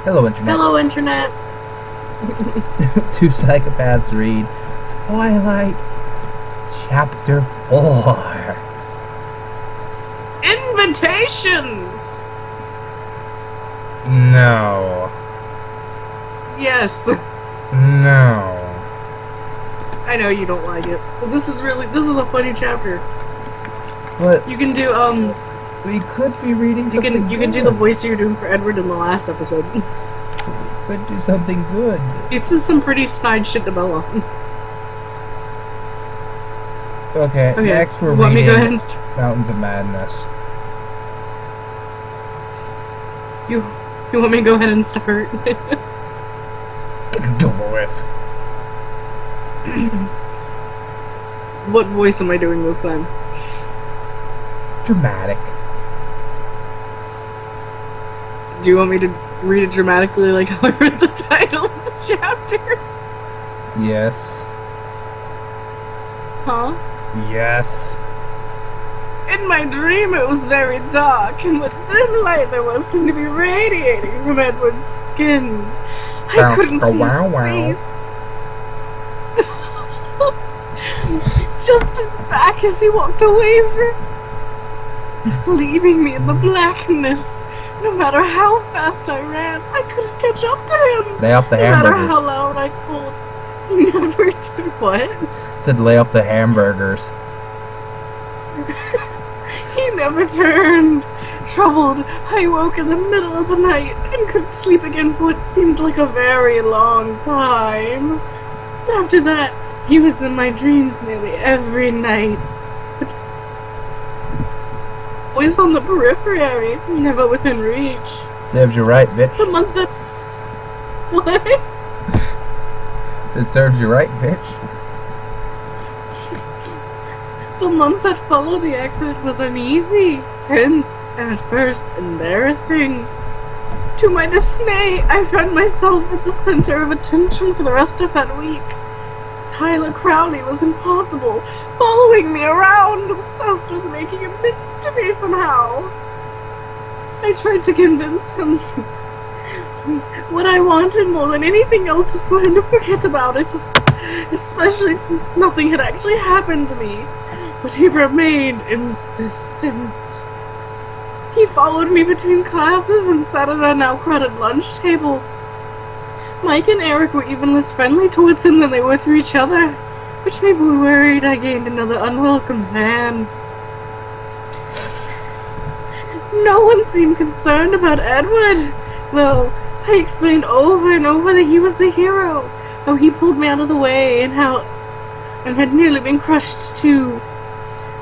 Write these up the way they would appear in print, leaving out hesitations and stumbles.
Hello, Internet. Hello, Internet. Two Psychopaths read Twilight Chapter 4. Invitations! No. Yes. No. I know you don't like it. But this is a funny chapter. What? You can do, We could be reading something you can do the voice you're doing for Edward in the last episode. Could do something good. This is some pretty snide shit to Bella. Okay, next we're Want me to go ahead reading and Mountains of Madness. You want me to go ahead and start? Get it over with. What voice am I doing this time? Dramatic. Do you want me to read it dramatically like how I read the title of the chapter? Yes. Huh? Yes. In my dream it was very dark, and what dim light there was seemed to be radiating from Edward's skin. I couldn't see his face. Just his back as he walked away from, leaving me in the blackness. No matter how fast I ran, I couldn't catch up to him. Lay off the hamburgers. No matter how loud I called, he never did what? Said lay off the hamburgers. He never turned. Troubled, I woke in the middle of the night and couldn't sleep again for what seemed like a very long time. After that, he was in my dreams nearly every night. But always on the periphery, never within reach. Serves you right, bitch. The month that... What? It serves you right, bitch. The month that followed the accident was uneasy, tense, and at first embarrassing. To my dismay, I found myself at the center of attention for the rest of that week. Tyler Crowley was impossible, following me around, obsessed with making amends to me somehow. I tried to convince him what I wanted more than anything else was for him to forget about it, especially since nothing had actually happened to me. But he remained insistent. He followed me between classes and sat at our now crowded lunch table. Mike and Eric were even less friendly towards him than they were to each other, which made me worried I gained another unwelcome fan. No one seemed concerned about Edward, though. I explained over and over that he was the hero, how he pulled me out of the way, and had nearly been crushed too.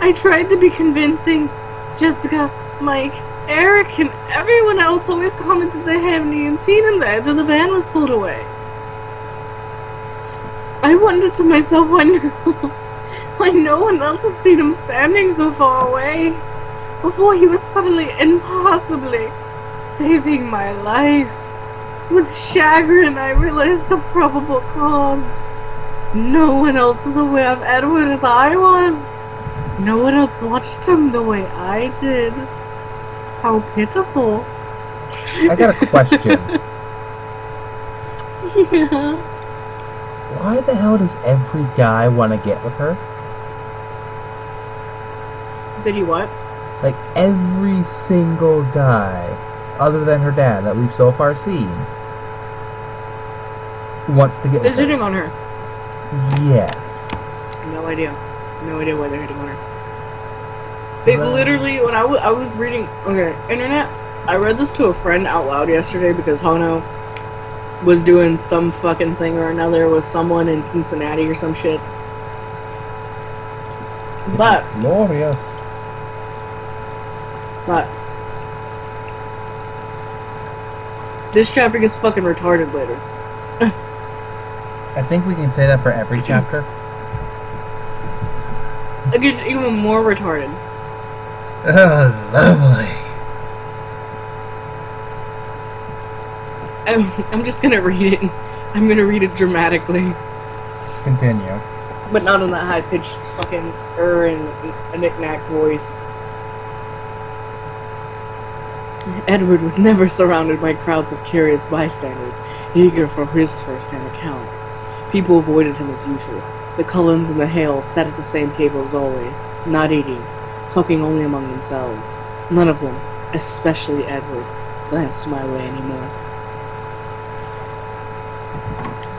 I tried to be convincing. Jessica, Mike, Eric, and everyone else always commented they hadn't even seen him there till the van was pulled away. I wondered to myself why no one else had seen him standing so far away, before he was suddenly, impossibly, saving my life. With chagrin, I realized the probable cause. No one else was aware of Edward as I was. No one else watched him the way I did. How pitiful. I got a question. Yeah. Why the hell does every guy want to get with her? Did he what? Like, every single guy, other than her dad, that we've so far seen, wants to get with her. Is hitting on her? Yes. No idea. No idea why they're hitting on her. They literally, when I was reading... Okay, Internet, I read this to a friend out loud yesterday because Hono was doing some fucking thing or another with someone in Cincinnati or some shit. But... Glorious. But... this chapter gets fucking retarded later. I think we can say that for every chapter. It gets even more retarded. Oh, lovely. I'm just gonna read it. I'm gonna read it dramatically. Continue. But not in that high-pitched fucking and a knick-knack voice. Edward was never surrounded by crowds of curious bystanders, eager for his first-hand account. People avoided him as usual. The Cullens and the Hales sat at the same table as always, not eating, talking only among themselves. None of them, especially Edward, glanced my way anymore.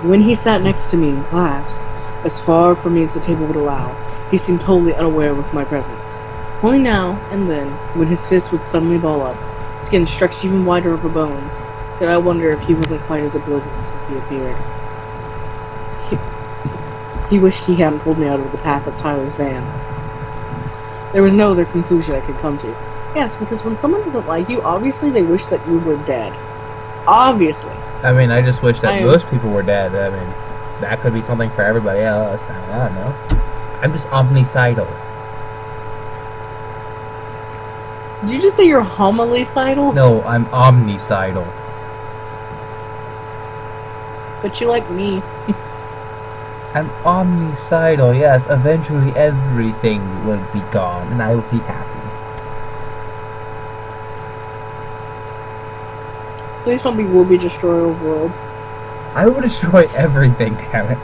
When he sat next to me in class, as far from me as the table would allow, he seemed totally unaware of my presence. Only now and then, when his fist would suddenly ball up, skin stretched even wider over bones, did I wonder if he wasn't quite as oblivious as he appeared. He wished he hadn't pulled me out of the path of Tyler's van. There was no other conclusion I could come to. Yes, because when someone doesn't like you, obviously they wish that you were dead. Obviously. I mean, I just wish that most people were dead. I mean, that could be something for everybody else. I don't know. I'm just omnicidal. Did you just say you're homilicidal? No, I'm omnicidal. But you like me. I'm omnicidal, yes. Eventually everything will be gone, and I will be happy. Please don't be Will-Be Destroyer of Worlds. I will destroy everything, damn it.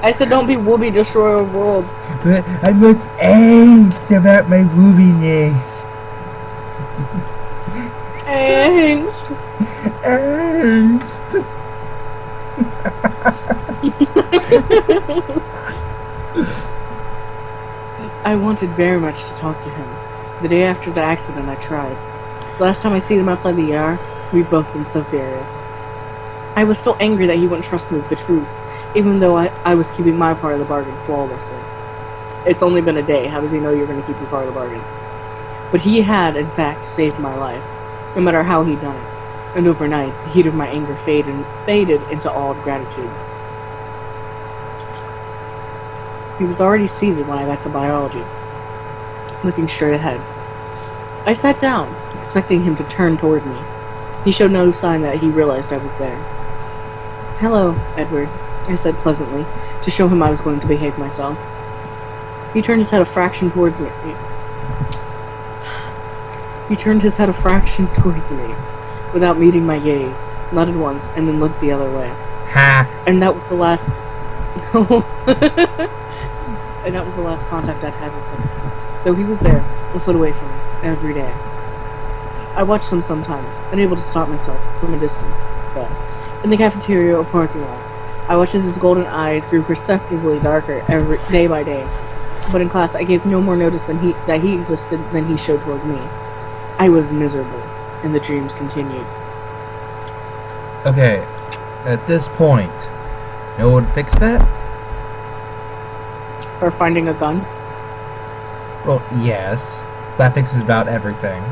I said don't be Will-Be Destroyer of Worlds. But I'm not angst about my woobiness. Angst. Angst. I wanted very much to talk to him. The day after the accident, I tried. The last time I seen him outside the ER, we'd both been so furious. I was so angry that he wouldn't trust me with the truth, even though I was keeping my part of the bargain flawlessly. It's only been a day. How does he know you're going to keep your part of the bargain? But he had, in fact, saved my life, no matter how he'd done it. And overnight, the heat of my anger faded into awed gratitude. He was already seated when I got to biology, looking straight ahead. I sat down, expecting him to turn toward me. He showed no sign that he realized I was there. "Hello, Edward," I said pleasantly, to show him I was going to behave myself. He turned his head a fraction towards me. Without meeting my gaze, nodded once, and then looked the other way. Ha! And that was the last... and that was the last contact I'd had with him. Though he was there, a foot away from me, every day. I watched him sometimes, unable to stop myself, from a distance, though. In the cafeteria or parking lot, I watched as his golden eyes grew perceptibly darker day by day. But in class, I gave no more notice that he existed than he showed toward me. I was miserable, and the dreams continued. Okay, at this point, you know what would fix that? Or finding a gun? Well, yes. That fixes about everything.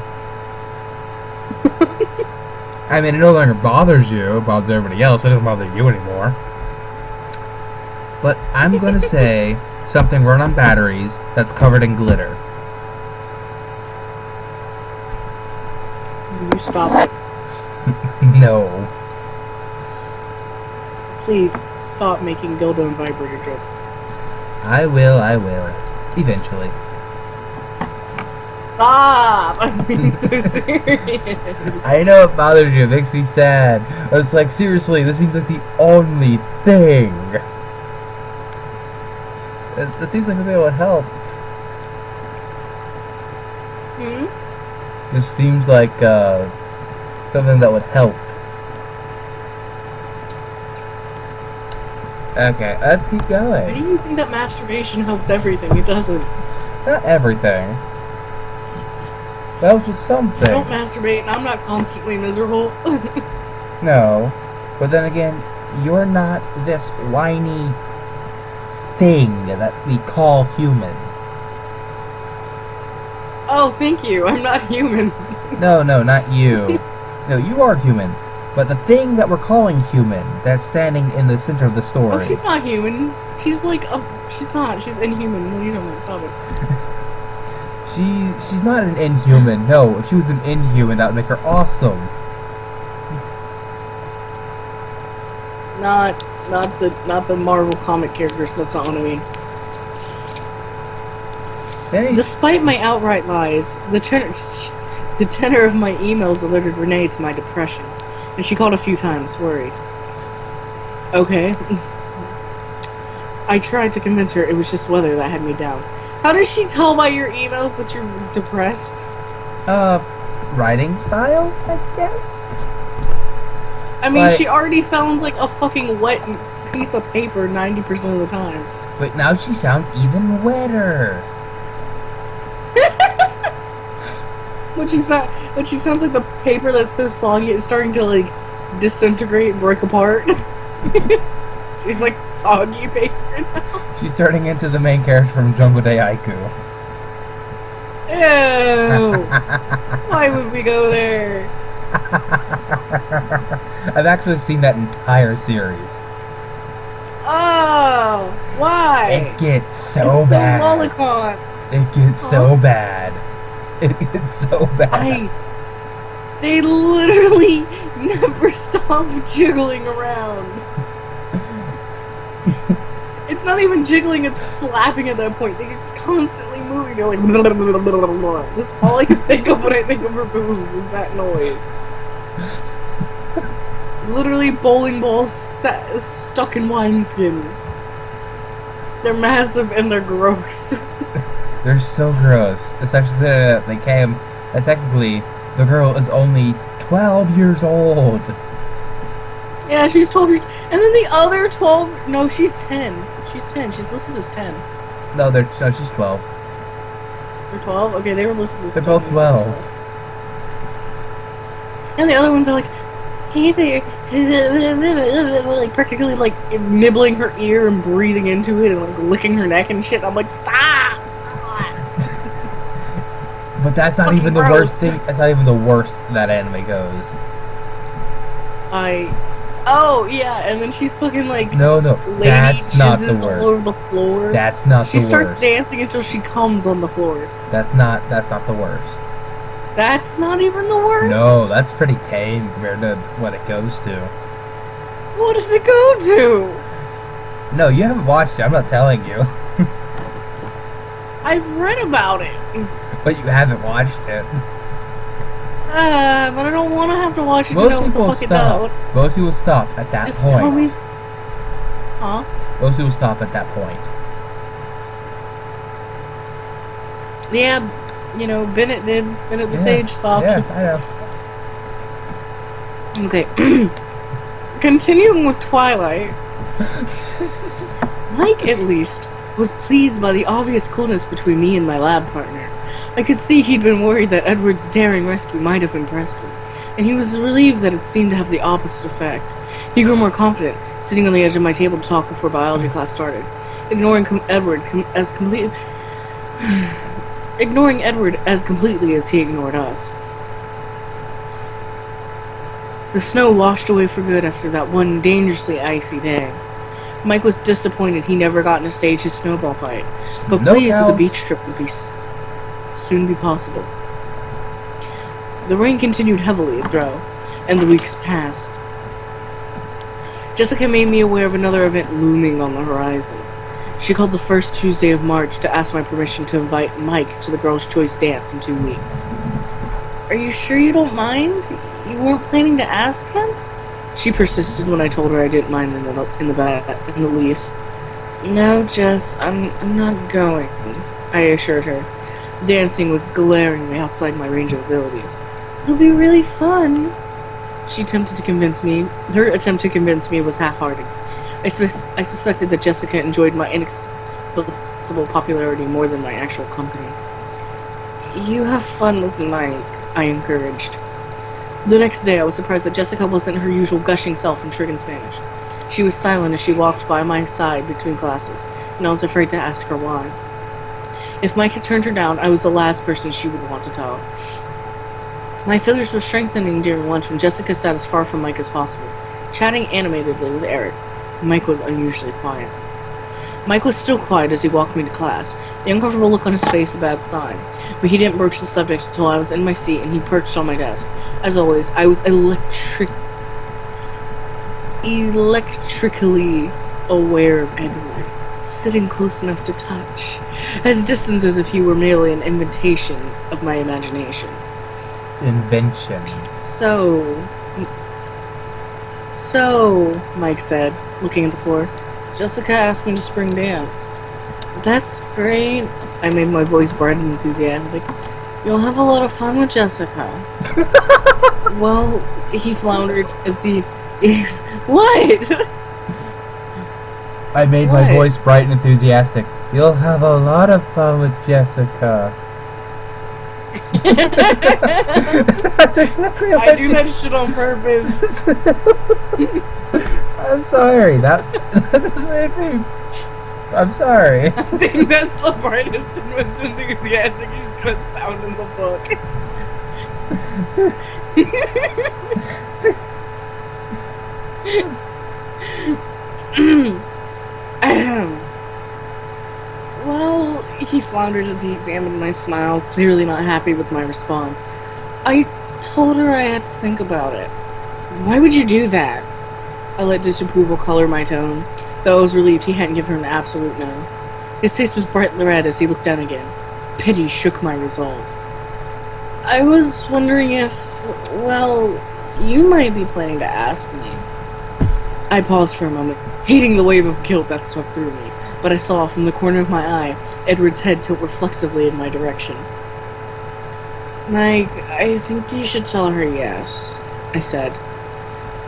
I mean, it no longer bothers you, it bothers everybody else, it doesn't bother you anymore. But I'm gonna say something run on batteries that's covered in glitter. You stop it. No. Please, stop making dildo and vibrator jokes. I will. Eventually. Stop! I'm being so serious. I know it bothers you, it makes me sad. I was like, seriously, this seems like the only thing. It seems like something that would help. This seems like something that would help. Okay, let's keep going. Why do you think that masturbation helps everything? It doesn't. Not everything. That was just something. I don't masturbate and I'm not constantly miserable. No. But then again, you're not this whiny thing that we call human. Oh, thank you. I'm not human. No, not you. No, you are human. But the thing that we're calling human, that's standing in the center of the story. Oh, she's not human. She's like she's not. She's inhuman. Well, you don't know. Stop it. She's not an inhuman. No, if she was an inhuman, that would make her awesome. Not the Marvel comic characters. That's not what I mean. Hey. Despite my outright lies, the The tenor of my emails alerted Renee to my depression, and she called a few times, worried. Okay. I tried to convince her it was just weather that had me down. How does she tell by your emails that you're depressed? Writing style, I guess? I mean, she already sounds like a fucking wet piece of paper 90% of the time. But now she sounds even wetter. When she sounds like the paper that's so soggy it's starting to like disintegrate and break apart. She's like soggy paper now. She's turning into the main character from Jungle Day Aiku. Ew. Why would we go there? I've actually seen that entire series. Oh, why? It gets so it's bad. So lolicon. It gets so bad. It gets so bad. They literally never stop jiggling around. It's not even jiggling, it's flapping at that point. They're constantly moving. They're like, blah, blah, blah, blah, blah, blah. That's all I can think of when I think of her boobs is that noise. Literally bowling balls stuck in wineskins. They're massive and they're gross. They're so gross. Especially that they came. Technically, the girl is only 12 years old. Yeah, she's 12 years. And then the other 12. No, she's 10. She's 10. She's listed as 10. No, she's 12. They're 12? Okay, they were listed as 10. They're both 12. And the other ones are like, hey there. Like, practically, like, nibbling her ear and breathing into it and, like, licking her neck and shit. I'm like, stop! But that's not even the worst thing. That's not even the worst that anime goes. Oh, yeah, and then she's fucking, like... No, that's not the worst. All over the floor. That's not the worst. She starts dancing until she comes on the floor. That's not the worst. That's not even the worst? No, that's pretty tame compared to what it goes to. What does it go to? No, you haven't watched it. I'm not telling you. I've read about it. But you haven't watched it. But I don't want to have to watch it to know what the fuck it does. Most people stop at that Just point. tell me. Huh? Most people stop at that point. Yeah, you know, Bennett did. Bennett the Sage stopped. Yeah, I know. Okay. Continuing with Twilight. Mike, at least, was pleased by the obvious coolness between me and my lab partner. I could see he'd been worried that Edward's daring rescue might have impressed me, and he was relieved that it seemed to have the opposite effect. He grew more confident, sitting on the edge of my table to talk before biology class started, ignoring Edward as completely as he ignored us. The snow washed away for good after that one dangerously icy day. Mike was disappointed he never got to stage his snowball fight, but pleased that the beach trip would soon be possible. The rain continued heavily, though, and the weeks passed. Jessica made me aware of another event looming on the horizon. She called the first Tuesday of March to ask my permission to invite Mike to the Girls' Choice dance in 2 weeks. Are you sure you don't mind? You weren't planning to ask him? She persisted when I told her I didn't mind in the least. No, Jess, I'm not going, I assured her. Dancing was glaringly outside my range of abilities. It'll be really fun. She attempted to convince me. Her attempt to convince me was half-hearted. I suspected that Jessica enjoyed my inexplicable popularity more than my actual company. You have fun with Mike, I encouraged. The next day, I was surprised that Jessica wasn't her usual gushing self in Trigon Spanish. She was silent as she walked by my side between classes, and I was afraid to ask her why. If Mike had turned her down, I was the last person she would want to tell. My feelings were strengthening during lunch when Jessica sat as far from Mike as possible, chatting animatedly with Eric. Mike was unusually quiet. Mike was still quiet as he walked me to class, the uncomfortable look on his face a bad sign, but he didn't broach the subject until I was in my seat and he perched on my desk. As always, I was electrically aware of Edward, sitting close enough to touch, as distant as if he were merely an invitation of my imagination. invention. So, Mike said, looking at the floor, Jessica asked me to spring dance. That's great. I made my voice bright and enthusiastic. You'll have a lot of fun with Jessica. Well, he floundered as he... What? I made my voice bright and enthusiastic. You'll have a lot of fun with Jessica. Exactly. I do that shit on purpose. I'm sorry. That's made me. I'm sorry. I think that's the brightest and most enthusiastic she's gonna sound in the book. Well, he floundered as he examined my smile, clearly not happy with my response. I told her I had to think about it. Why would you do that? I let disapproval color my tone, though I was relieved he hadn't given her an absolute no. His face was bright red as he looked down again. Pity shook my resolve. I was wondering if, well, you might be planning to ask me. I paused for a moment, hating the wave of guilt that swept through me, but I saw from the corner of my eye Edward's head tilt reflexively in my direction. Mike, I think you should tell her yes, I said.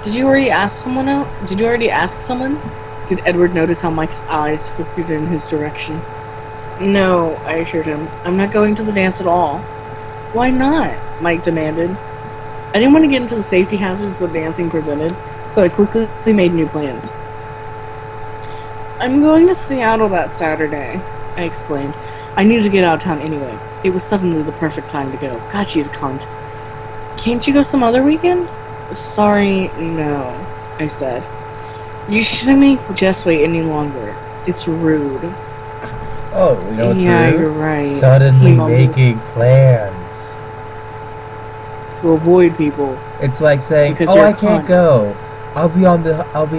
Did you already ask someone out? Did you already ask someone? Did Edward notice how Mike's eyes flickered in his direction? No, I assured him. I'm not going to the dance at all. Why not? Mike demanded. I didn't want to get into the safety hazards the dancing presented, so I quickly made new plans. I'm going to Seattle that Saturday, I exclaimed. I needed to get out of town anyway. It was suddenly the perfect time to go. God, she's a cunt. Can't you go some other weekend? Sorry, no, I said. You shouldn't make Jess wait any longer. It's rude. Oh, you know what's yeah, rude? You're right. Suddenly making plans. To avoid people. It's like saying, because I can't go. I'll be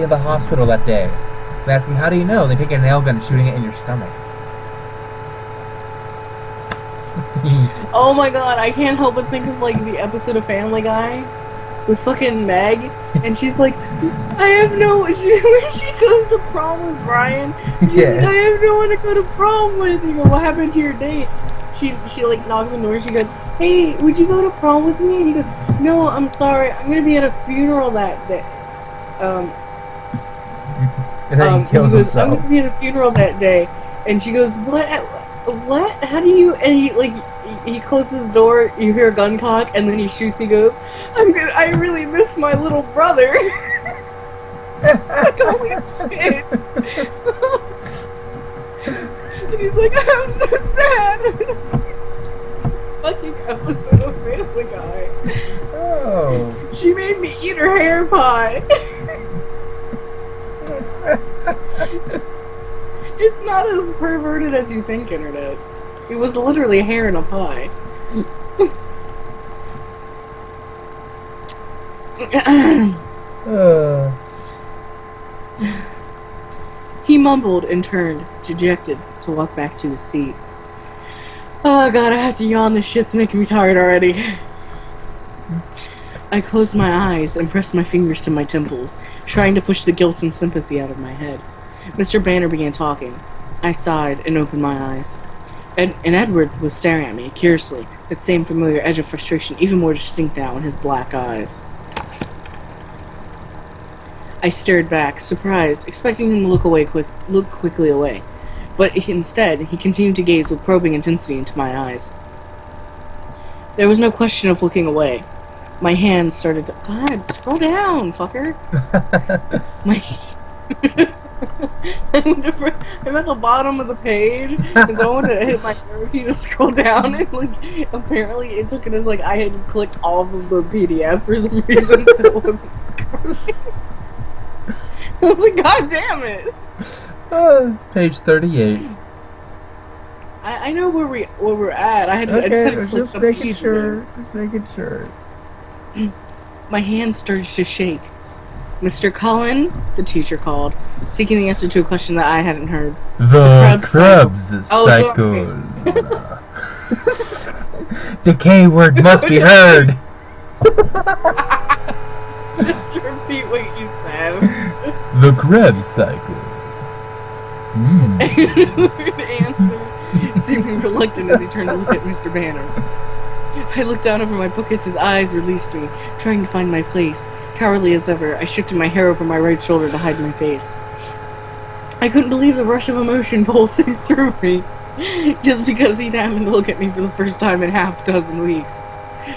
in the hospital that day. And asking, how do you know? They take a nail gun and shooting it in your stomach. Oh my god, I can't help but think of like the episode of Family Guy with fucking Meg, and she's like, I have no when she goes to prom with Brian, she's like, I have no one to go to prom with. You go, what happened to your date? She like knocks on the door, she goes, hey, would you go to prom with me? And he goes, no, I'm sorry, I'm gonna be at a funeral that day. And then he kills himself. I'm gonna be at a funeral that day. And she goes, what? How do you? And he closes the door, you hear a gun cock, and then he shoots, he goes, I really miss my little brother. Like, holy shit. And he's like, I'm so sad. Fucking episode of Family Guy. Oh. She made me eat her hair pie. It's not as perverted as you think, Internet. It was literally hair in a pie. He mumbled and turned, dejected, to walk back to his seat. Oh god, I have to yawn. This shit's making me tired already. I closed my eyes and pressed my fingers to my temples, trying to push the guilt and sympathy out of my head. Mr. Banner began talking. I sighed and opened my eyes. And Edward was staring at me, curiously, that same familiar edge of frustration even more distinct now in his black eyes. I stared back, surprised, expecting him to look quickly away. But instead, he continued to gaze with probing intensity into my eyes. There was no question of looking away. My hands started to... God, scroll down, fucker! I'm at the bottom of the page, and so I wanted to hit my arrow key to scroll down, and like, apparently it took it as like I had clicked off of the PDF for some reason, so it wasn't scrolling. I was like, God damn it! Page 38. I know where we're at. I just had to click the page. Just making sure. My hands started to shake. Mr. Cullen, the teacher called, seeking the answer to a question that I hadn't heard. The Krebs cycle. The K word must be heard. Just repeat what you said. The Krebs cycle. Edward answered, seeming reluctant as he turned to look at Mr. Banner. I looked down over my book as his eyes released me, trying to find my place. Cowardly as ever, I shifted my hair over my right shoulder to hide my face. I couldn't believe the rush of emotion pulsing through me, just because he'd happened to look at me for the first time in half a dozen weeks.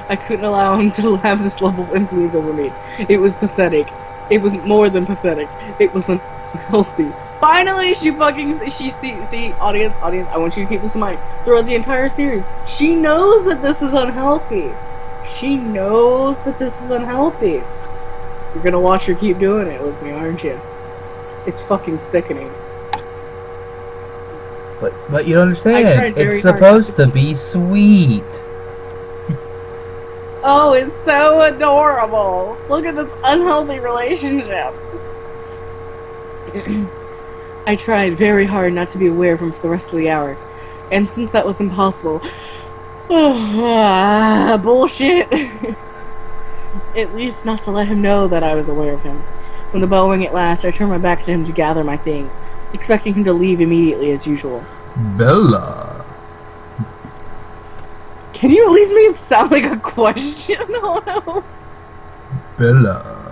I couldn't allow him to have this level of influence over me. It was pathetic. It was more than pathetic. It was unhealthy. Finally, see, audience, I want you to keep this in mind. Throughout the entire series, she knows that this is unhealthy. She knows that this is unhealthy. You're gonna watch her keep doing it with me, aren't you? It's fucking sickening. But you don't understand. It's supposed to be sweet. Oh, it's so adorable. Look at this unhealthy relationship. I tried very hard not to be aware of him for the rest of the hour. And since that was impossible... bullshit! At least not to let him know that I was aware of him. When the bell rang at last, I turned my back to him to gather my things, expecting him to leave immediately as usual. Bella. Can you at least make it sound like a question? Oh no. Bella.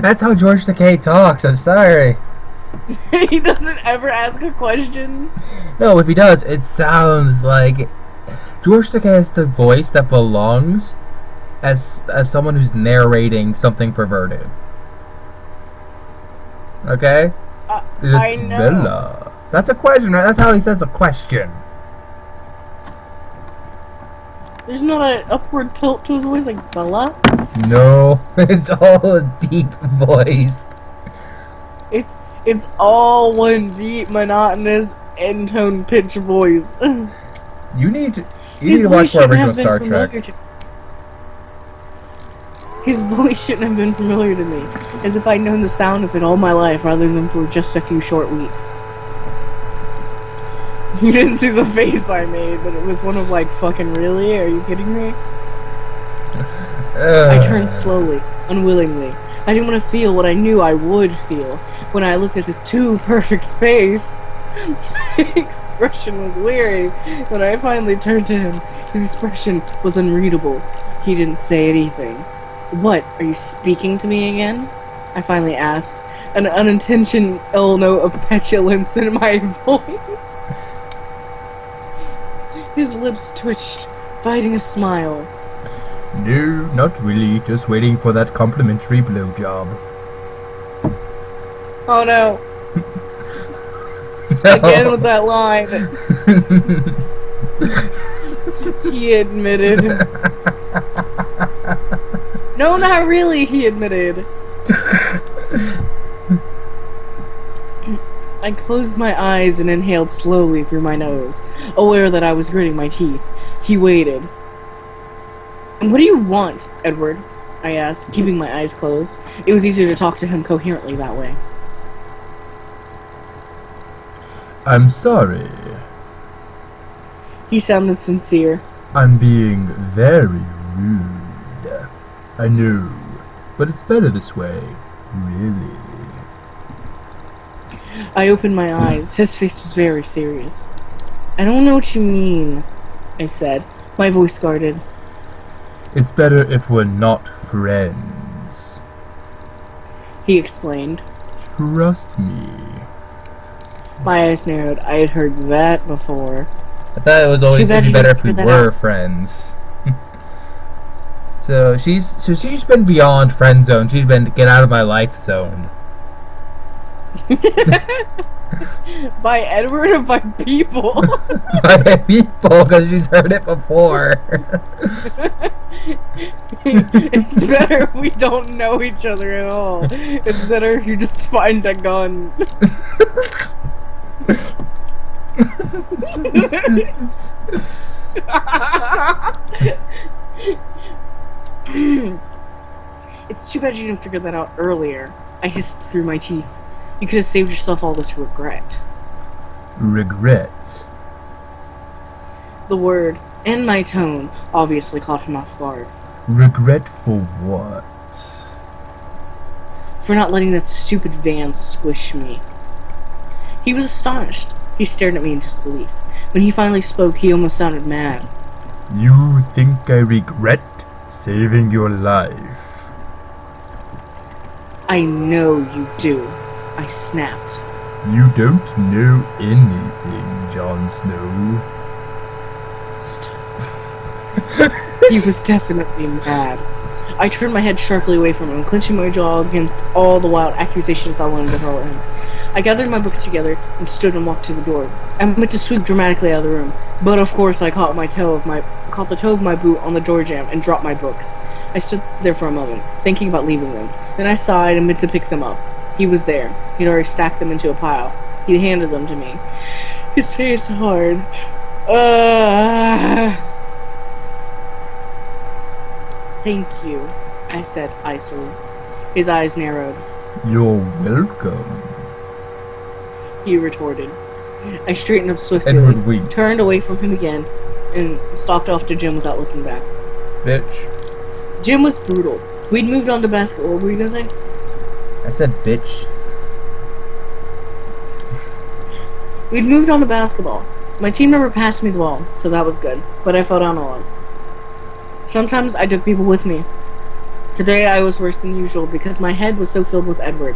That's how George Takei talks, I'm sorry. He doesn't ever ask a question? No, if he does, it sounds like... George Takei has the voice that belongs as someone who's narrating something perverted. Okay? I know. Bella. That's a question, right? That's how he says a question. There's not an upward tilt to his voice like Bella? No, it's all a deep voice. It's all one deep, monotonous, end-tone pitch voice. You need to watch more original Star Trek. His voice shouldn't have been familiar to me, as if I'd known the sound of it all my life rather than for just a few short weeks. You didn't see the face I made, but it was one of like, fucking really? Are you kidding me? I turned slowly, unwillingly. I didn't want to feel what I knew I would feel when I looked at his too perfect face. My expression was weary. When I finally turned to him, his expression was unreadable. He didn't say anything. What, are you speaking to me again? I finally asked, an unintentional note of petulance in my voice. His lips twitched, fighting a smile. No, not really. Just waiting for that complimentary blowjob. Oh no. Again with that line. He admitted. No, not really, he admitted. I closed my eyes and inhaled slowly through my nose, aware that I was gritting my teeth. He waited. "What do you want, Edward?" I asked, keeping my eyes closed. It was easier to talk to him coherently that way. I'm sorry. He sounded sincere. I'm being very rude. I know, but it's better this way, really. I opened my eyes. His face was very serious. "I don't know what you mean," I said, my voice guarded. It's better if we're not friends, he explained. Trust me. My eyes narrowed. I had heard that before. I thought it was always better if we were friends. So she's been beyond friend zone. She's been get out of my life zone. By Edward or by people? By people, because she's heard it before. It's better if we don't know each other at all. It's better if you just find a gun. It's too bad you didn't figure that out earlier. I hissed through my teeth. You could have saved yourself all this regret. Regret? The word and my tone obviously caught him off guard. Regret for what? For not letting that stupid van squish me. He was astonished. He stared at me in disbelief. When he finally spoke, he almost sounded mad. You think I regret saving your life? I know you do, I snapped. You don't know anything, Jon Snow. Stop. He was definitely mad. I turned my head sharply away from him, clenching my jaw against all the wild accusations I wanted to hurl at him. I gathered my books together and stood and walked to the door. I meant to sweep dramatically out of the room, but of course I caught the toe of my boot on the door jamb and dropped my books. I stood there for a moment, thinking about leaving them. Then I sighed and meant to pick them up. He was there. He'd already stacked them into a pile. He handed them to me. His face hard. Thank you, I said icily. His eyes narrowed. You're welcome, he retorted. I straightened up swiftly, Edward winks. turned away from him again, and stalked off to gym without looking back. Bitch. Gym was brutal. We'd moved on to basketball. What were you gonna say? I said bitch. We'd moved on to basketball. My team never passed me the ball, so that was good, but I fell down a lot. Sometimes I took people with me. Today I was worse than usual because my head was so filled with Edward.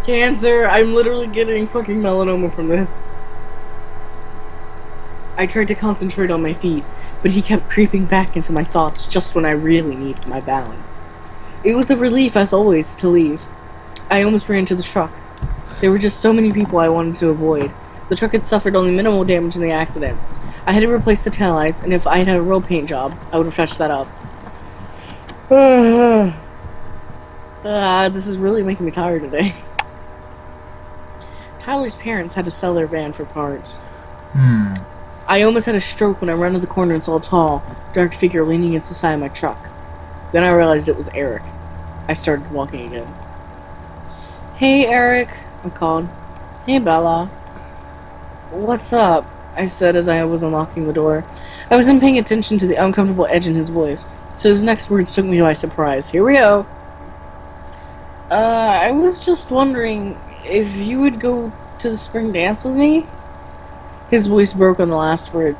Cancer! I'm literally getting fucking melanoma from this. I tried to concentrate on my feet, but he kept creeping back into my thoughts just when I really needed my balance. It was a relief, as always, to leave. I almost ran to the truck. There were just so many people I wanted to avoid. The truck had suffered only minimal damage in the accident. I had to replace the taillights, and if I had had a real paint job, I would have touched that up. This is really making me tired today. Tyler's parents had to sell their van for parts. I almost had a stroke when I rounded the corner and saw a tall, dark figure leaning against the side of my truck. Then I realized it was Eric. I started walking again. Hey, Eric, I called. Hey, Bella. What's up? I said as I was unlocking the door. I wasn't paying attention to the uncomfortable edge in his voice, so his next words took me by surprise. Here we go. I was just wondering if you would go to the spring dance with me? His voice broke on the last word.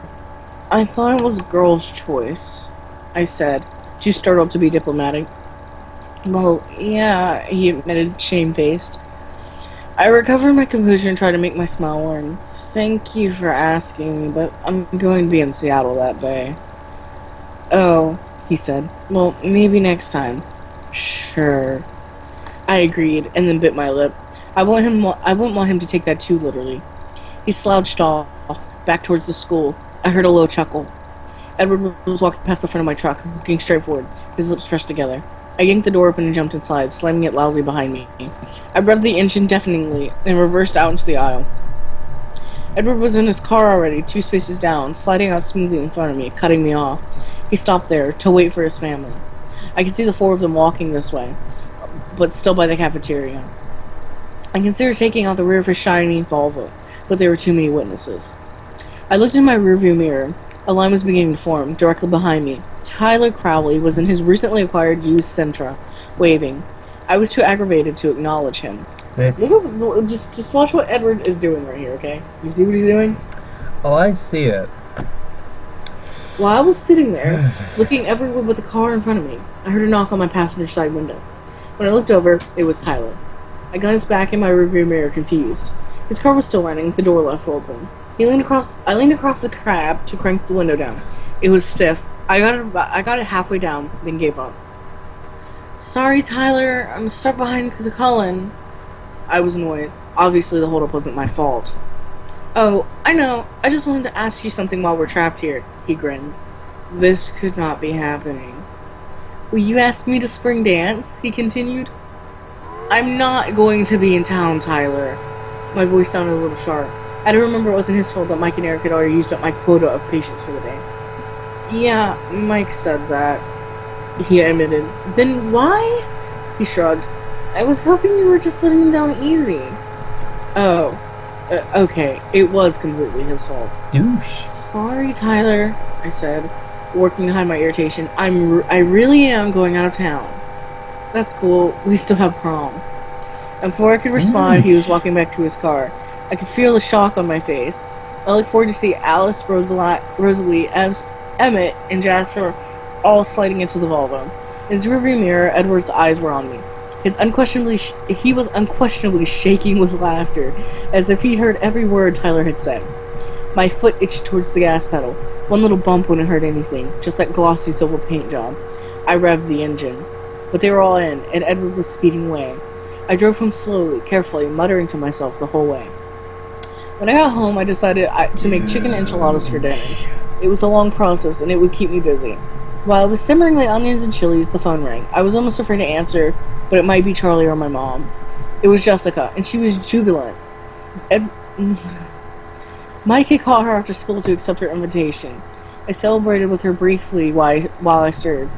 I thought it was girl's choice, I said, too startled to be diplomatic. Well, yeah, he admitted, shamefaced. I recovered my composure and tried to make my smile warm. Thank you for asking me, but I'm going to be in Seattle that day. Oh, he said. Well, maybe next time. Sure. I agreed, and then bit my lip. I wouldn't want him to take that too literally. He slouched off, back towards the school. I heard a low chuckle. Edward was walking past the front of my truck, looking straight forward, his lips pressed together. I yanked the door open and jumped inside, slamming it loudly behind me. I revved the engine deafeningly, and reversed out into the aisle. Edward was in his car already, 2 spaces down, sliding out smoothly in front of me, cutting me off. He stopped there, to wait for his family. I could see the 4 of them walking this way, but still by the cafeteria. I considered taking out the rear of his shiny Volvo, but there were too many witnesses. I looked in my rearview mirror. A line was beginning to form, directly behind me. Tyler Crowley was in his recently acquired used Sentra, waving. I was too aggravated to acknowledge him. Look, just watch what Edward is doing right here, okay? You see what he's doing? Oh, I see it. While I was sitting there, looking everywhere but the car in front of me, I heard a knock on my passenger side window. When I looked over, it was Tyler. I glanced back in my rearview mirror, confused. His car was still running, the door left open. I leaned across the cab to crank the window down. It was stiff. I got it halfway down, then gave up. Sorry, Tyler, I'm stuck behind the Cullen. I was annoyed. Obviously, the holdup wasn't my fault. Oh, I know. I just wanted to ask you something while we're trapped here, he grinned. This could not be happening. Will you ask me to spring dance? He continued. I'm not going to be in town, Tyler. My voice sounded a little sharp. I had to remember it wasn't his fault that Mike and Eric had already used up my quota of patience for the day. Yeah, Mike said that, he admitted. Then why? He shrugged. I was hoping you were just letting him down easy. Oh, Okay, it was completely his fault. Douche. Sorry, Tyler, I said, working to hide my irritation. I really am going out of town. That's cool. We still have prom. And before I could respond, he was walking back to his car. I could feel the shock on my face. I look forward to see Alice, Rosalie, Emmett, and Jasper all sliding into the Volvo. In his rearview mirror, Edward's eyes were on me. He was unquestionably shaking with laughter, as if he'd heard every word Tyler had said. My foot itched towards the gas pedal. One little bump wouldn't hurt anything, just that glossy silver paint job. I revved the engine. But they were all in, and Edward was speeding away. I drove home slowly, carefully, muttering to myself the whole way. When I got home, I decided to make chicken enchiladas for dinner. It was a long process, and it would keep me busy. While I was simmering the onions and chilies, the phone rang. I was almost afraid to answer, but it might be Charlie or my mom. It was Jessica, and she was jubilant. Mike had called her after school to accept her invitation. I celebrated with her briefly while I stirred.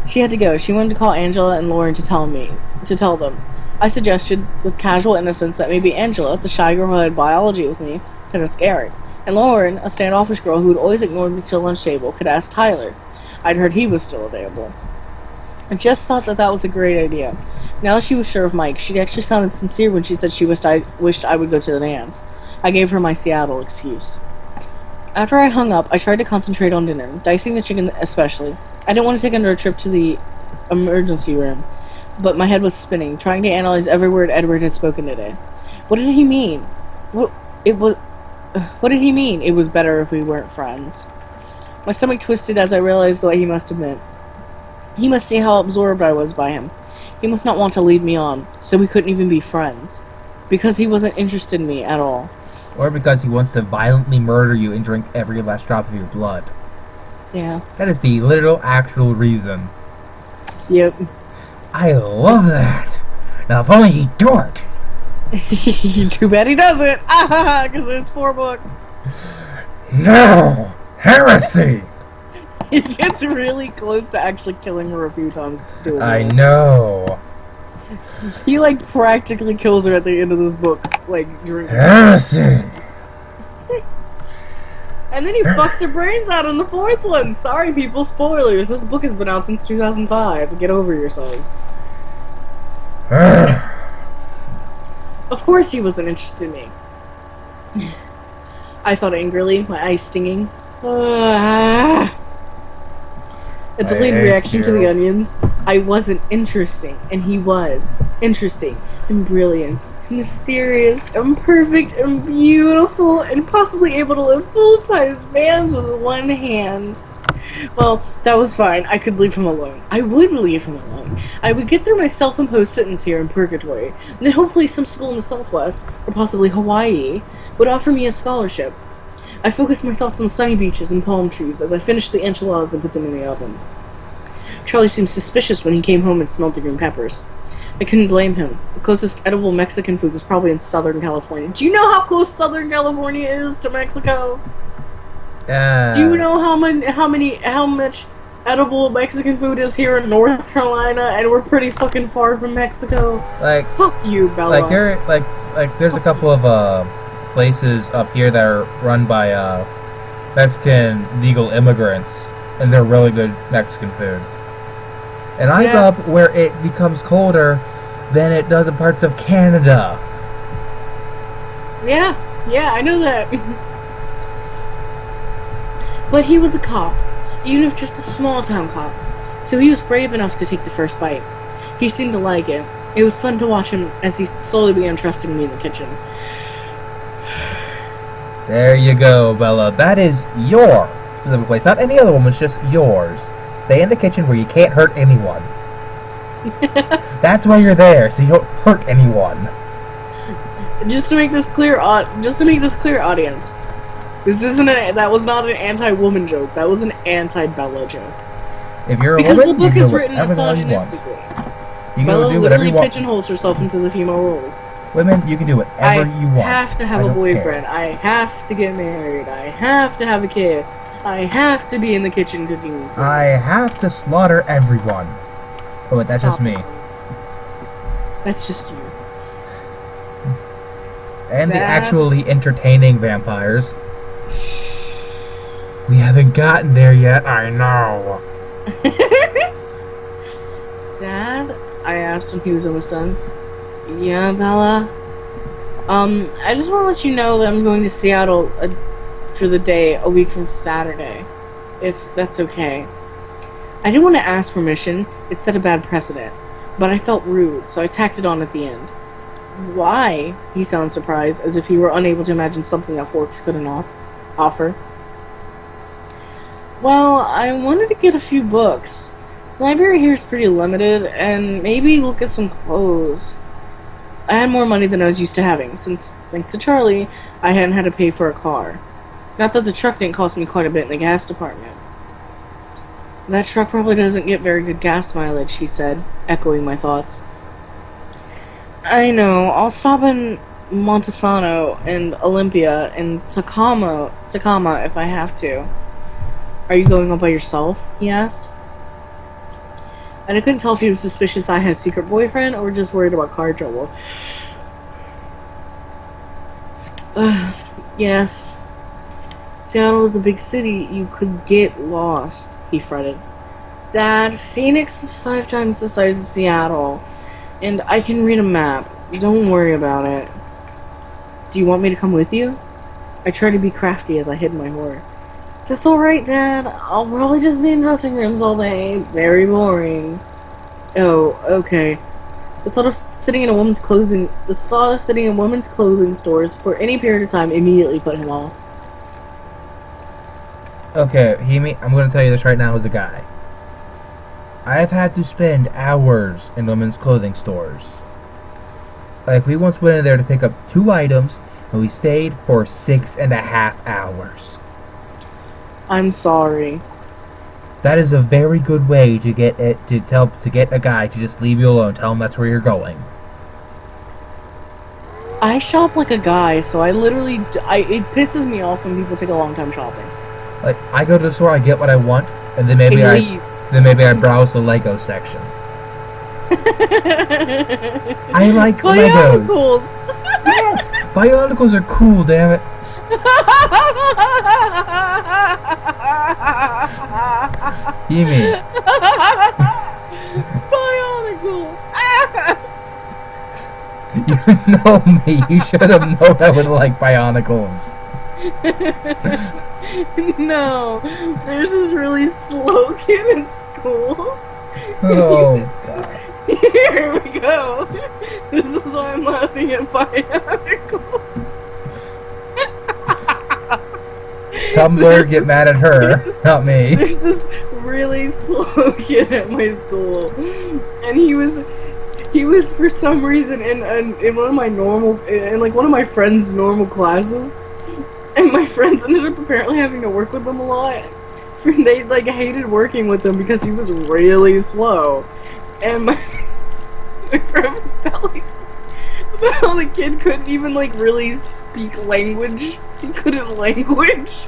She had to go. She wanted to call Angela and Lauren to tell them. I suggested, with casual innocence, that maybe Angela, the shy girl who had biology with me, could ask Eric, and Lauren, a standoffish girl who had always ignored me till lunch table, could ask Tyler. I'd heard he was still available. I just thought that was a great idea. Now that she was sure of Mike, she actually sounded sincere when she said she wished I would go to the dance. I gave her my Seattle excuse. After I hung up, I tried to concentrate on dinner, dicing the chicken especially. I didn't want to take another trip to the emergency room, but my head was spinning, trying to analyze every word Edward had spoken today. What did he mean? What did he mean? It was better if we weren't friends. My stomach twisted as I realized what he must have meant. He must see how absorbed I was by him. He must not want to lead me on, so we couldn't even be friends. Because he wasn't interested in me at all. Or because he wants to violently murder you and drink every last drop of your blood. Yeah. That is the literal, actual reason. Yep. I love that. Now, if only he'd do it. Too bad he doesn't. Because there's 4 books. No! Heresy! He gets really close to actually killing her a few times. I know. He, like, practically kills her at the end of this book. Like, drinking. Heresy! And then he fucks her brains out in the 4th one. Sorry, people. Spoilers. This book has been out since 2005. Get over yourselves. Of course he wasn't interested in me. I thought angrily, my eyes stinging. A delayed reaction to the onions. I wasn't interesting, and he was. Interesting, and brilliant, and mysterious, and perfect, and beautiful, and possibly able to lift full-size vans with one hand. Well, that was fine. I could leave him alone. I would leave him alone. I would get through my self-imposed sentence here in Purgatory, and then hopefully some school in the Southwest, or possibly Hawaii, would offer me a scholarship. I focused my thoughts on sunny beaches and palm trees as I finished the enchiladas and put them in the oven. Charlie seemed suspicious when he came home and smelled the green peppers. I couldn't blame him. The closest edible Mexican food was probably in Southern California. Do you know how close Southern California is to Mexico? Do you know how much edible Mexican food is here in North Carolina, and we're pretty fucking far from Mexico? Like, fuck you, Bella. Like there's a couple of places up here that are run by Mexican legal immigrants, and they're really good Mexican food. And I grew up where it becomes colder than it does in parts of Canada. Yeah, I know that. But he was a cop, even if just a small-town cop, so he was brave enough to take the first bite. He seemed to like it. It was fun to watch him as he slowly began trusting me in the kitchen. There you go, Bella. That is your specific place. Not any other woman's, just yours. Stay in the kitchen where you can't hurt anyone. That's why you're there, so you don't hurt anyone. Just to make this clear, audience, that was not an anti-woman joke. That was an anti-Bella joke. If you're a because woman, the book you is do written misogynistically. You Bella can do whatever literally you want. pigeonholes herself into the female roles. Women, you can do whatever you want. I have to have a boyfriend. I have to get married. I have to have a kid. I have to be in the kitchen cooking. I have to slaughter everyone. Oh, wait, that's just me. That's just you. And the Dad? actually entertaining vampires. We haven't gotten there yet, I know. Dad? I asked when he was almost done. Yeah, Bella? I just want to let you know that I'm going to Seattle for the day a week from Saturday. If that's okay. I didn't want to ask permission. It set a bad precedent. But I felt rude, so I tacked it on at the end. Why? He sounded surprised, as if he were unable to imagine something that Forks couldn't offer. Well, I wanted to get a few books. The library here is pretty limited, and maybe look at some clothes. I had more money than I was used to having, since, thanks to Charlie, I hadn't had to pay for a car. Not that the truck didn't cost me quite a bit in the gas department. That truck probably doesn't get very good gas mileage, he said, echoing my thoughts. I know, I'll stop in Montesano and Olympia and Tacoma if I have to. Are you going all by yourself? He asked. And I couldn't tell if he was suspicious I had a secret boyfriend or just worried about car trouble. Yes. Seattle is a big city. You could get lost, he fretted. Dad, Phoenix is 5 times the size of Seattle. And I can read a map. Don't worry about it. Do you want me to come with you? I tried to be crafty as I hid my horror. That's alright, Dad. I'll probably just be in dressing rooms all day. Very boring. Oh, okay. The thought of sitting in women's clothing stores for any period of time immediately put him off. Okay, I'm going to tell you this right now as a guy. I've had to spend hours in women's clothing stores. Like, we once went in there to pick up 2 items, and we stayed for 6.5 hours. I'm sorry. That is a very good way to get a guy to just leave you alone. Tell him that's where you're going. I shop like a guy, so it pisses me off when people take a long time shopping. Like, I go to the store, I get what I want, and then maybe I browse the Lego section. I like Legos. Bionicles! Yes, Bionicles are cool, damn it. Yumi. Bionicles! You know me. You should have known I would like Bionicles. No, there's this really slow kid in school. Oh, God. Here we go. This is why I'm laughing at Bionicles. Tumblr, get mad at her, not me. There's this really slow kid at my school, and he was for some reason in one of my one of my friends' normal classes, and my friends ended up apparently having to work with him a lot. They hated working with him because he was really slow, and my friend was telling me how the kid couldn't even really speak language. He couldn't language.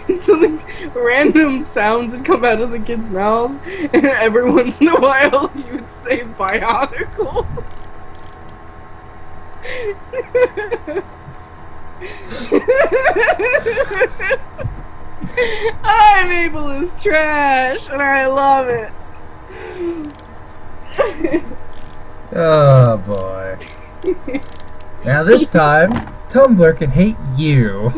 And so random sounds would come out of the kid's mouth, and every once in a while he would say Bionicles. I'm able is trash, and I love it. Oh boy. Now this time, Tumblr can hate you.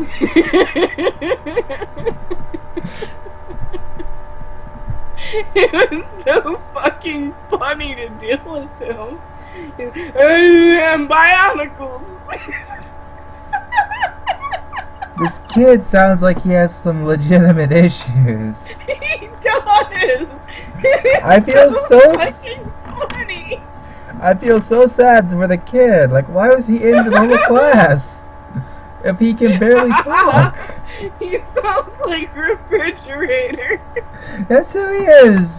It was so fucking funny to deal with him. And Bionicles. This kid sounds like he has some legitimate issues. He does. I feel so fucking funny. I feel so sad for the kid. Like, why was he in the normal class if he can barely talk? He sounds like Refrigerator. That's who he is.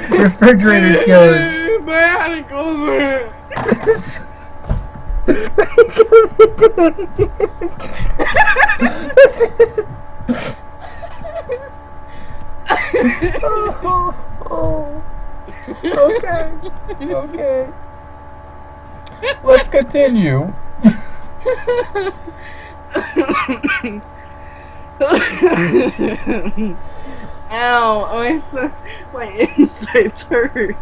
Refrigerator goes. Bionicles. Okay. Let's continue. Ow, my insides hurt.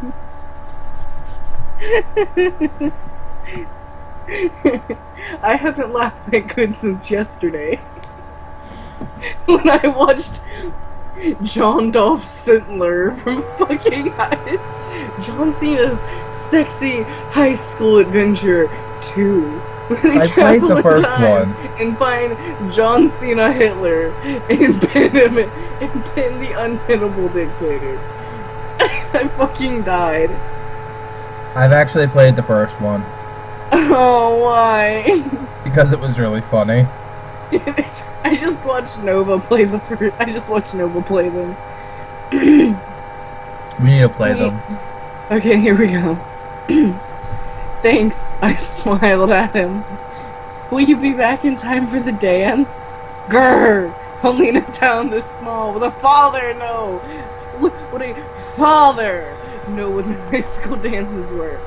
I haven't laughed that good since yesterday. When I watched John Dolph Sintler from fucking John Cena's Sexy High School Adventure 2. I played the first one. And find John Cena Hitler and pin him and pin the unhittable dictator. I fucking died. I've actually played the first one. Oh, why? Because it was really funny. I just watched Nova play the first. I just watched Nova play them. We need to play them. Okay, here we go. Thanks, I smiled at him. Will you be back in time for the dance? Grr! Only in a town this small with a father, no! What a father! Know what the high school dances were.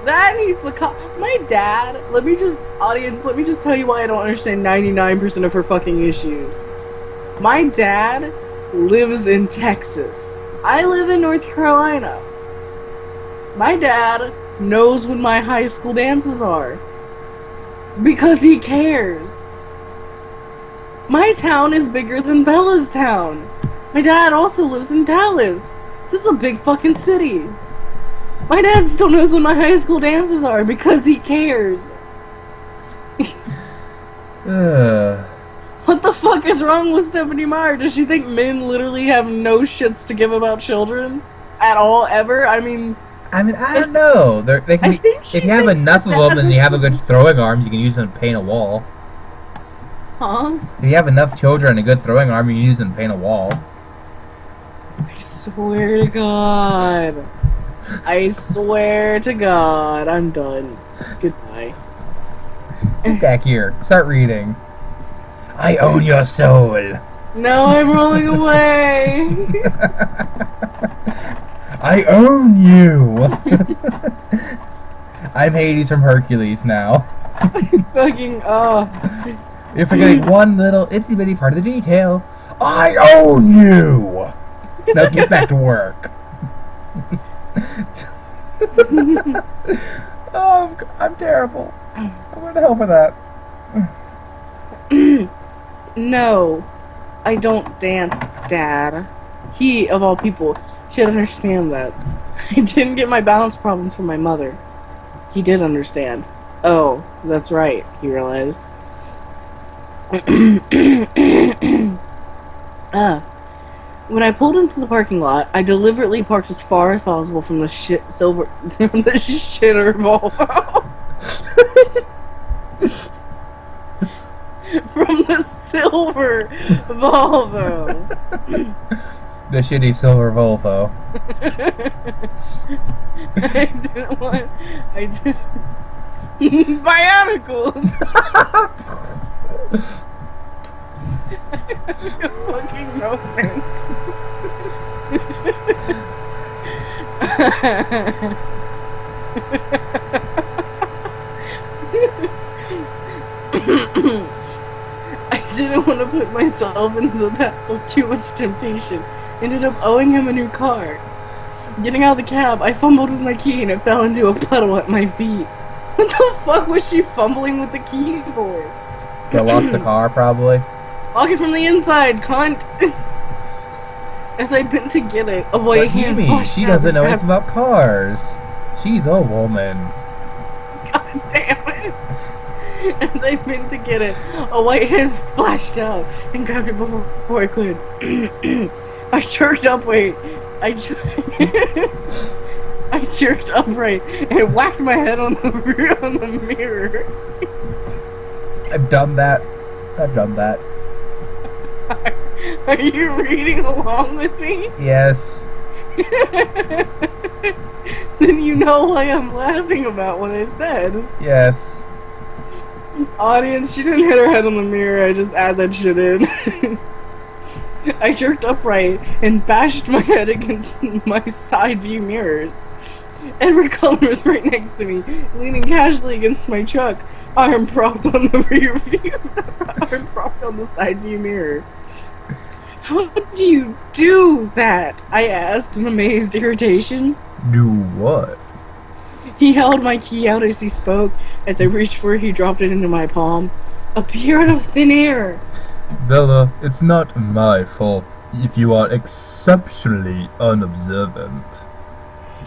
That he's the my dad, let me just tell you why I don't understand 99% of her fucking issues. My dad lives in Texas. I live in North Carolina. My dad knows when my high school dances are. Because he cares. My town is bigger than Bella's town. My dad also lives in Dallas. So it's a big fucking city. My dad still knows when my high school dances are because he cares. What the fuck is wrong with Stephanie Meyer? Does she think men literally have no shits to give about children? At all, ever? I don't know. They can if you have enough of them and you have a good throwing arm, you can use them to paint a wall. Huh? If you have enough children and a good throwing arm, you can use them to paint a wall. I swear to God. I swear to God. I'm done. Goodbye. Get back here. Start reading. I own your soul. No, I'm rolling away. I own you. I'm Hades from Hercules now. Fucking, You're forgetting one little itty bitty part of the detail. I own you. Now get back to work. Oh, I'm terrible. Where the hell for that? No, I don't dance, Dad. He, of all people, should understand that. I didn't get my balance problems from my mother. He did understand. Oh, that's right, he realized. When I pulled into the parking lot, I deliberately parked as far as possible from the shitter Volvo. From the silver Volvo. The shitty silver Volvo. I didn't Bionicles! Fucking moment. I didn't want to put myself into the path of too much temptation. Ended up owing him a new car. Getting out of the cab, I fumbled with my key and it fell into a puddle at my feet. What the fuck was she fumbling with the key for? To lock the car, probably. Lock it from the inside, cunt! As I bent to get it, a white hand flashed She out doesn't and know grabbed- anything about cars. She's a woman. God damn it! As I bent to get it, a white hand flashed out and grabbed it before I could. I jerked upright. I jerked upright and whacked my head on the mirror. I've done that. I've done that. Are you reading along with me? Yes. Then you know why I'm laughing about what I said. Yes. Audience, she didn't hit her head on the mirror, I just add that shit in. I jerked upright and bashed my head against my side view mirrors. Edward Cullen was right next to me, leaning casually against my truck, arm propped on the rear view, arm propped on the side view mirror. How do you do that? I asked in amazed irritation. Do what? He held my key out as he spoke. As I reached for it, he dropped it into my palm. Appeared out of thin air. Bella, it's not my fault if you are exceptionally unobservant.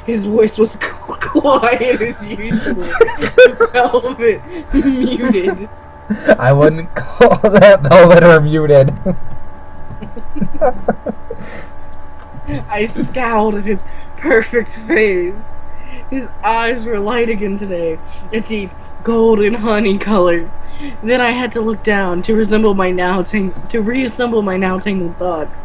His voice was quiet as usual. Velvet muted. I wouldn't call that velvet or muted. I scowled at his perfect face. His eyes were light again today, a deep golden honey color. Then I had to look down to reassemble my now tangled thoughts.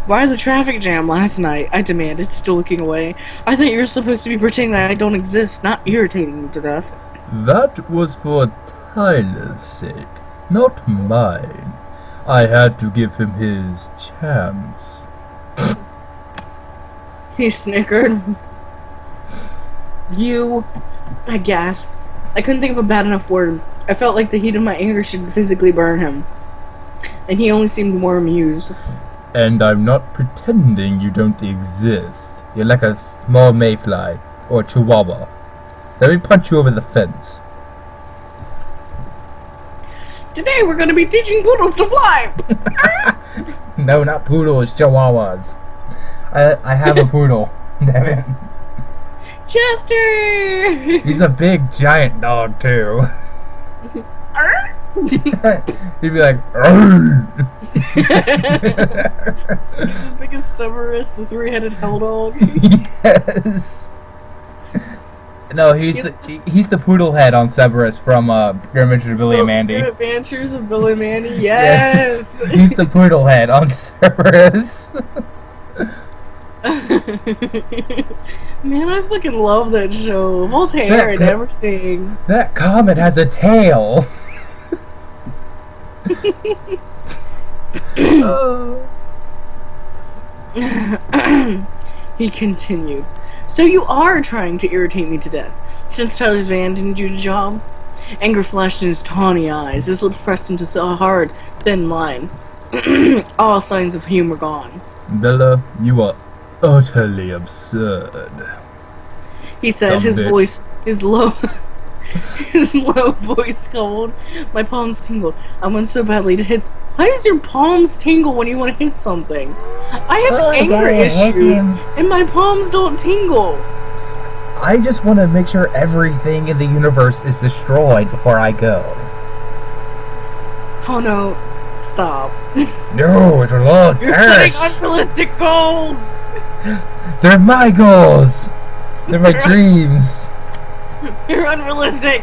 Why the traffic jam last night? I demanded, still looking away. I thought you were supposed to be pretending that I don't exist, not irritating me to death. That was for Tyler's sake, not mine. I had to give him his chance. He snickered. You... I gasped. I couldn't think of a bad enough word. I felt like the heat of my anger should physically burn him. And he only seemed more amused. And I'm not pretending you don't exist. You're like a small mayfly, or chihuahua. Let me punch you over the fence. Today we're gonna be teaching poodles to fly! No, not poodles, chihuahuas. I have a poodle. Damn it. Chester! He's a big, giant dog, too. He'd be like, He's as big as Severus, the three-headed hell dog. Yes. No, he's the poodle head on Severus from Adventures of Billy and Mandy. Adventures of Billy and Mandy, yes! He's the poodle head on Severus. Man, I fucking love that show. Voltaire and everything. That comet has a tail. He continued. So you are trying to irritate me to death, since Tyler's van didn't do the job? Anger flashed in his tawny eyes, his lips pressed into the hard, thin line. All signs of humor gone. Bella, you are utterly absurd. He said, his low voice cold. My palms tingled. I went so badly to hit. Why does your palms tingle when you want to hit something? I have anger issues, and my palms don't tingle. I just want to make sure everything in the universe is destroyed before I go. Oh no, stop. No, it will all You're setting unrealistic goals! They're my goals! They're my dreams! You're unrealistic!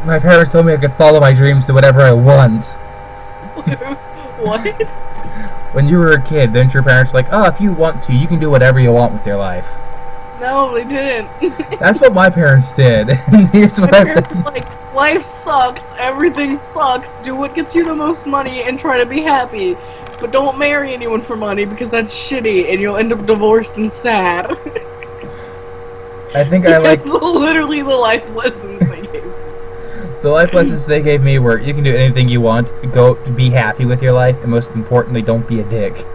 My parents told me I could follow my dreams to whatever I want. What? When you were a kid, didn't your parents like, oh, if you want to, you can do whatever you want with your life? No, they didn't. That's what my parents did. Here's what my parents were like, life sucks, everything sucks, do what gets you the most money and try to be happy. But don't marry anyone for money because that's shitty and you'll end up divorced and sad. I think I like... That's literally the life lessons they gave. The life lessons they gave me were you can do anything you want, go be happy with your life, and most importantly, don't be a dick.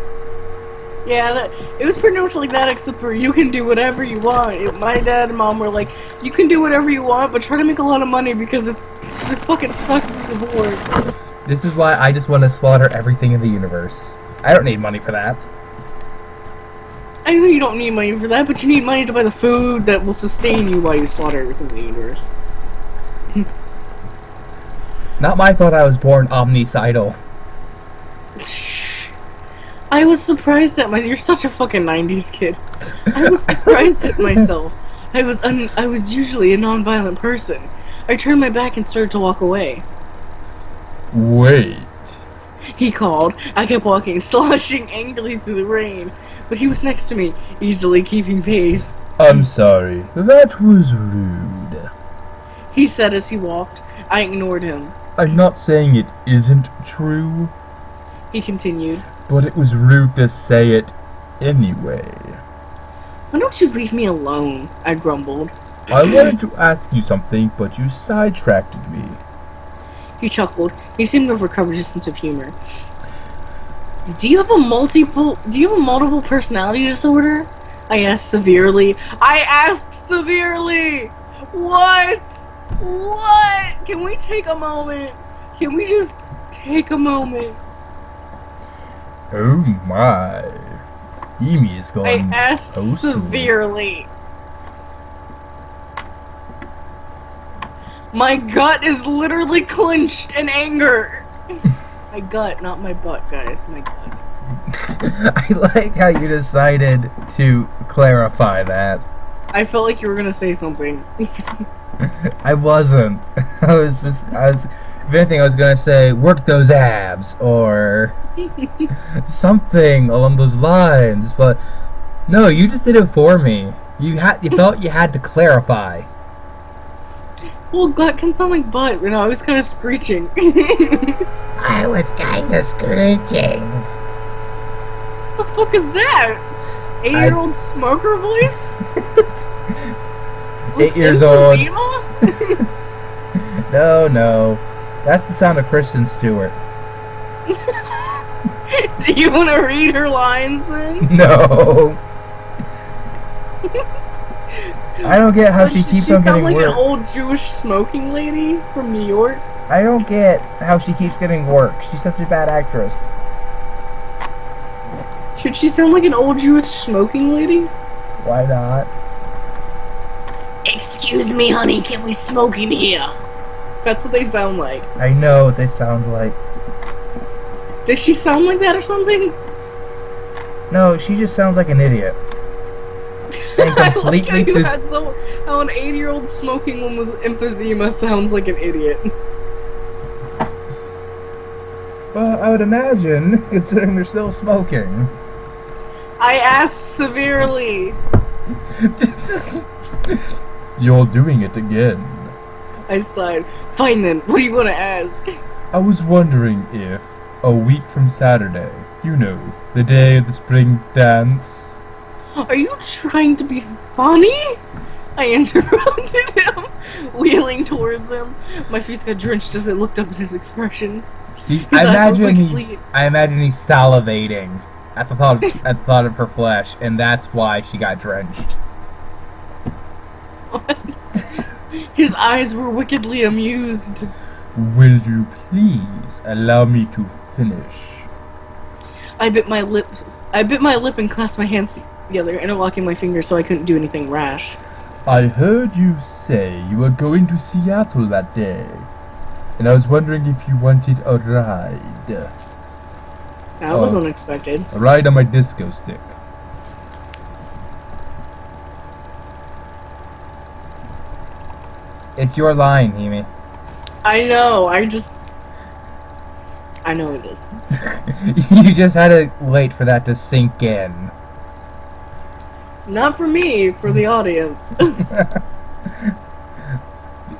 Yeah, it was pretty much like that, except for you can do whatever you want. My dad and mom were like, you can do whatever you want, but try to make a lot of money because it fucking sucks to divorce. This is why I just want to slaughter everything in the universe. I don't need money for that. I know you don't need money for that, but you need money to buy the food that will sustain you while you slaughter everything in the universe. Not my fault I was born omnicidal. I was surprised at you're such a fucking 90s kid. I was surprised at myself. I was usually a non-violent person. I turned my back and started to walk away. Wait. He called. I kept walking, sloshing angrily through the rain. But he was next to me, easily keeping pace. I'm sorry. That was rude. He said as he walked. I ignored him. I'm not saying it isn't true. He continued. But it was rude to say it anyway. Why don't you leave me alone? I grumbled. I wanted to ask you something, but you sidetracked me. He chuckled. He seemed to have recovered his sense of humor. Do you have a multiple personality disorder? I asked severely. What? What? Can we take a moment? Can we just take a moment? Oh my. Amy is going. I asked postal. severely. My gut is literally clenched in anger. My gut, not my butt, guys. My gut. I like how you decided to clarify that. I felt like you were gonna say something. I wasn't. If anything, I was gonna say, work those abs, or something along those lines, but no, you just did it for me. You felt you had to clarify. Well, gut can sound like butt, you know, I was kind of screeching. I was kinda screeching. What the fuck is that? 8-year-old smoker voice? 8 years old. Emphysema? No. That's the sound of Kristen Stewart. Do you want to read her lines then? No. I don't get how she keeps on getting work. She sound like an old Jewish smoking lady from New York. I don't get how she keeps getting work. She's such a bad actress. Should she sound like an old Jewish smoking lady? Why not? Excuse me, honey, can we smoke in here? That's what they sound like. I know what they sound like. Does she sound like that or something? No, she just sounds like an idiot. And completely I like how you had how an 8-year-old smoking one with emphysema sounds like an idiot. Well, I would imagine, considering they're still smoking. I asked severely. You're doing it again. I sighed. Fine then, what do you want to ask? I was wondering if, a week from Saturday, you know, the day of the spring dance... Are you trying to be funny? I interrupted him, wheeling towards him. My face got drenched as I looked up at his expression. I imagine he's salivating at the thought of her flesh, and that's why she got drenched. What? His eyes were wickedly amused. Will you please allow me to finish? I bit my lip and clasped my hands together, interlocking my fingers so I couldn't do anything rash. I heard you say you were going to Seattle that day, and I was wondering if you wanted a ride. That was unexpected. A ride on my disco stick. It's your line, Hemi. I know, I know it is. You just had to wait for that to sink in. Not for me, for the audience.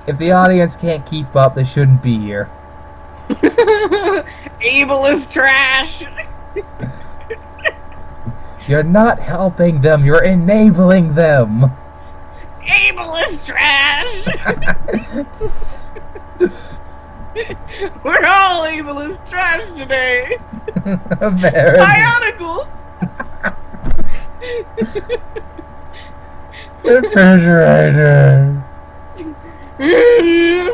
If the audience can't keep up, they shouldn't be here. Ableist trash! You're not helping them, you're enabling them! Ableist trash! We're all ableist trash today! Bionicles! Refrigerator!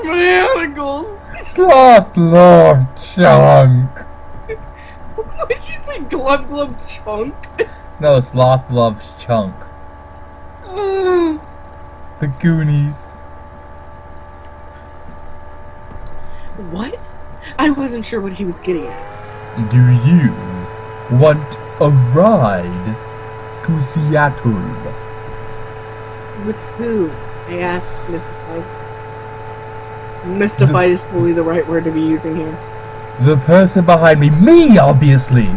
Bionicles! Sloth love chunk! What did you say, glub glub chunk? No, sloth loves chunk. The Goonies. What? I wasn't sure what he was getting at. Do you want a ride to Seattle? With who? I asked, mystified. Mystified is totally the right word to be using here. The person behind me. Me, obviously!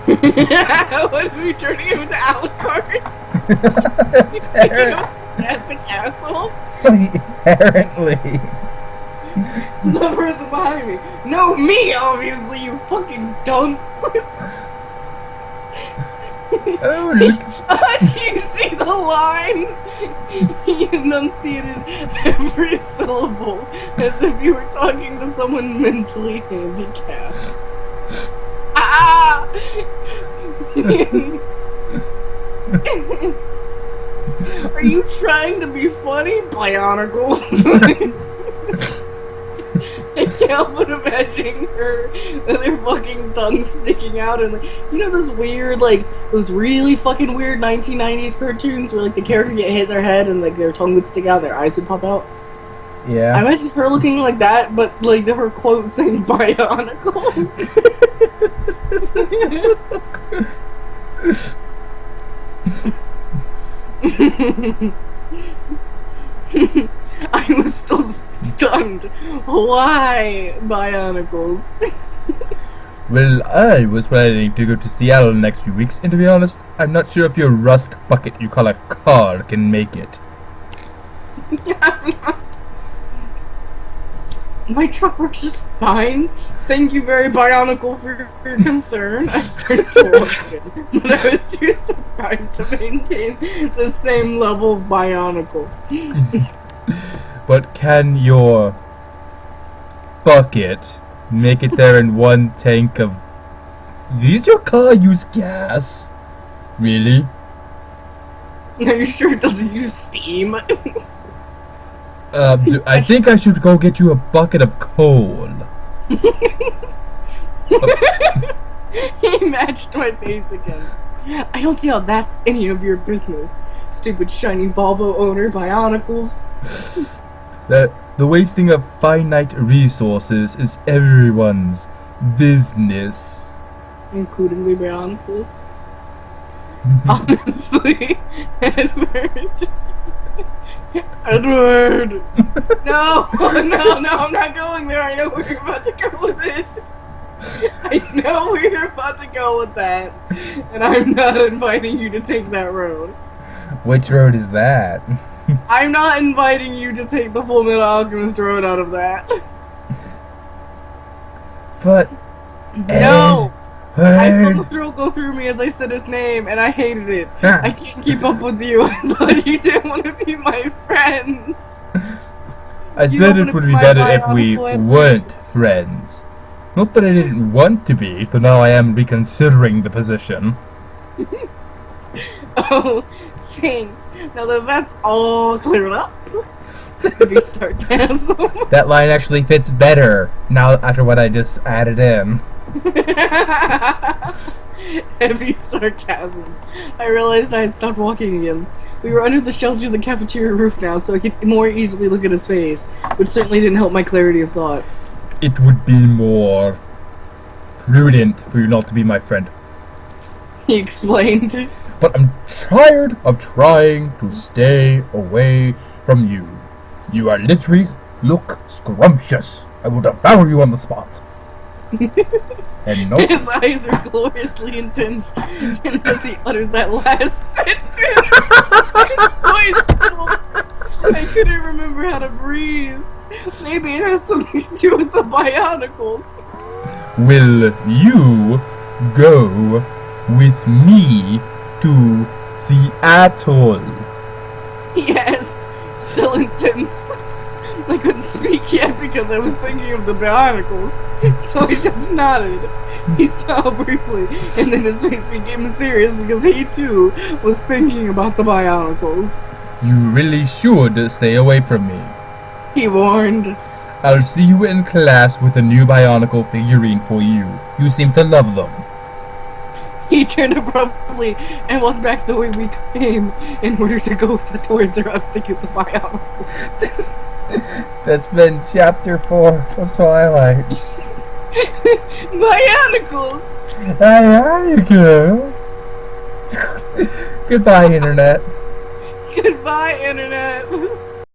What, is he turning him into Alucard? You spastic asshole? Apparently. The person behind me. No, me, obviously, you fucking dunce. Oh, look. Do you see the line? He enunciated every syllable as if you were talking to someone mentally handicapped. Ah! Are you trying to be funny, Bionicles? I can't help but imagine their fucking tongue sticking out and those weird, those really fucking weird 1990s cartoons where the character get hit in their head and their tongue would stick out, their eyes would pop out. Yeah. I imagine her looking like that, but her quote saying Bionicles. I was still stunned. Why Bionicles? Well, I was planning to go to Seattle in the next few weeks, and to be honest, I'm not sure if your rust bucket you call a car can make it. My truck works just fine. Thank you very Bionicle for your concern. I started to work it, but I was too surprised to maintain the same level of Bionicle. But can your bucket make it there in one tank of... Does your car use gas? Really? Are you sure it doesn't use steam? I think I should go get you a bucket of coal. He matched my face again. I don't see how that's any of your business. Stupid shiny Volvo owner, Bionicles. The wasting of finite resources is everyone's business. Including the Bionicles. Honestly, Edward! No, I'm not going there. I know where you're about to go with it. I know where you're about to go with that. And I'm not inviting you to take that road. Which road is that? I'm not inviting you to take the Full Metal Alchemist road out of that. But... No! I felt the thrill go through me as I said his name, and I hated it. I can't keep up with you. I thought you didn't want to be my friend. I said it would be better if we weren't friends. Not that I didn't want to be, but now I am reconsidering the position. Oh, thanks. Now that that's all cleared up, maybe sarcasm. That line actually fits better now after what I just added in. Heavy sarcasm. I realized I had stopped walking again. We were under the shelter of the cafeteria roof now, so I could more easily look at his face, which certainly didn't help my clarity of thought. It would be more prudent for you not to be my friend. He explained. But I'm tired of trying to stay away from you. You are literally look scrumptious. I will devour you on the spot. And no. His eyes are gloriously intense, and as he uttered that last sentence, his voice still, I couldn't remember how to breathe. Maybe it has something to do with the Bionicles. Will you go with me to Seattle? He asked, still intense. I couldn't speak yet because I was thinking of the Bionicles, so I just nodded. He smiled briefly, and then his face became serious because he too was thinking about the Bionicles. You really should stay away from me. He warned. I'll see you in class with a new Bionicle figurine for you. You seem to love them. He turned abruptly and walked back the way we came in order to go to Toys R Us to get the Bionicles. That's been chapter 4 of Twilight. Bionicles! Bionicles! Goodbye, Internet. Goodbye, Internet.